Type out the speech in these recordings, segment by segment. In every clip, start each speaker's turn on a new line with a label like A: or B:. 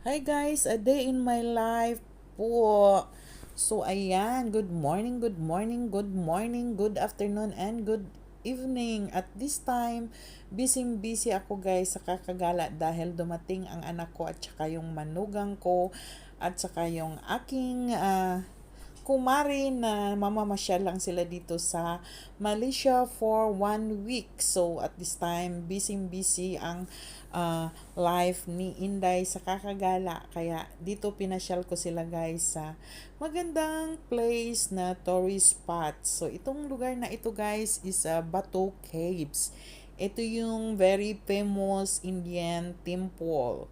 A: Hi guys, a day in my life po. So ayan, good morning, good morning, good morning, good afternoon, and good evening. At this time, busy ako guys sa kakagala dahil dumating ang anak ko at saka yung manugang ko at saka yung aking kumari na mamamasyal lang sila dito sa Malaysia for 1 week. So, at this time, busy ang life ni Inday sa kakagala. Kaya, dito pinasyal ko sila guys sa magandang place na tourist spot. So, itong lugar na ito guys is Bato Caves. Ito yung very famous Indian temple.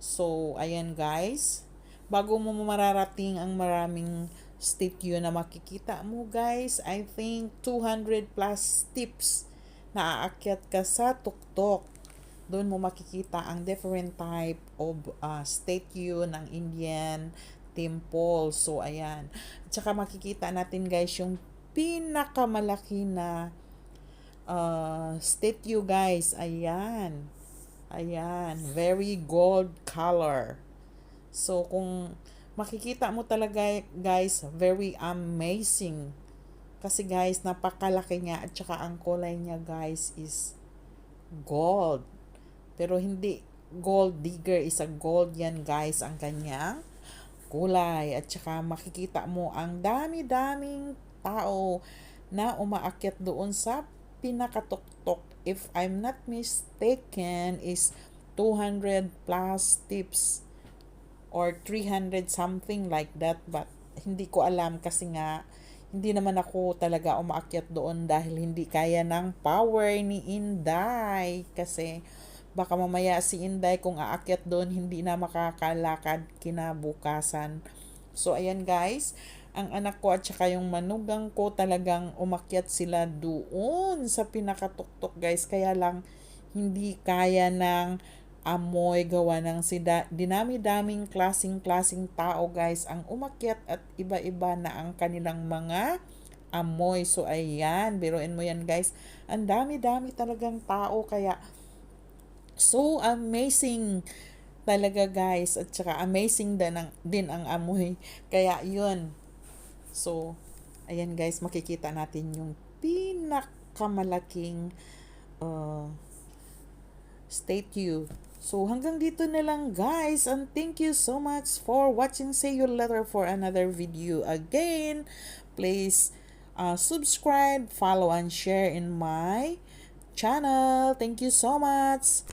A: So, ayan guys. Bago mo mararating ang maraming statue na makikita mo guys, I think 200 plus steps na aakyat ka sa tuktok. Doon mo makikita ang different type of statue ng Indian temple. So, ayan. At saka makikita natin guys yung pinakamalaki na statue guys. Ayan. Ayan. Very gold color. So, kung makikita mo talaga guys, very amazing. Kasi guys, napakalaki niya at saka ang kulay niya guys is gold. Pero hindi gold digger, is a gold yan guys ang kanyang kulay. At saka makikita mo ang dami-daming tao na umaakyat doon sa pinakatuktok. If I'm not mistaken, is 200 plus steps or 300 something like that, but hindi ko alam kasi nga hindi naman ako talaga umaakyat doon dahil hindi kaya ng power ni Inday kasi baka mamaya si Inday kung aakyat doon hindi na makakalakad kinabukasan. So ayan guys, ang anak ko at saka yung manugang ko talagang umakyat sila doon sa pinakatuktok guys, kaya lang hindi kaya ng amoy gawa ng dinami-daming klasing tao guys ang umakyat at iba-iba na ang kanilang mga amoy. So ayan, biruin mo yan guys, ang dami-dami talagang tao kaya so amazing talaga guys at saka amazing din ang amoy. Kaya yun. So ayan guys, makikita natin yung pinakamalaking uh, statue. So hanggang dito na lang guys, and thank you so much for watching. See you later for another video again. Please subscribe, follow and share in my channel. Thank you so much.